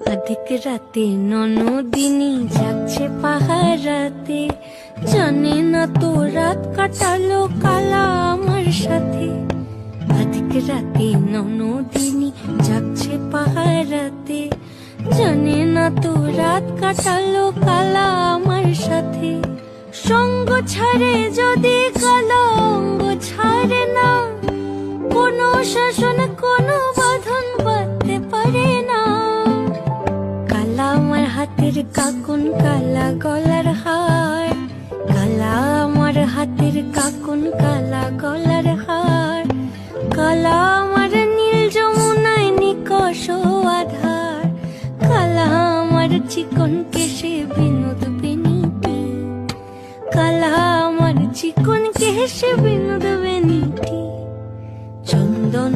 অধিক রাতে ননদিনী যাচ্ছে পাহারাতে, জানে না তো রাত কাটালো কালা আমার সাথে। অধিক রাতে ননদিনী যাচ্ছে পাহারাতে, জানে না তো রাত কাটালো কালা আমার সাথে। সঙ্গ ছাড়ে যদি কালা অঙ্গ ছাড়ে না, কোনো শাসন কোনো বাঁধন বাঁধতে পারে না। কালা আমার হাতের কাকুন কালা গলার হার, কালা আমার হাতের কাকুন কালা গলার হার। কালা আমার নীল যমুনায় নিকষ আধার, কালা আমার চিকন কেশে বিনোদ বেনিটি। কালা আমার চিকন কেশে বিনোদ বেনিটি। চন্দন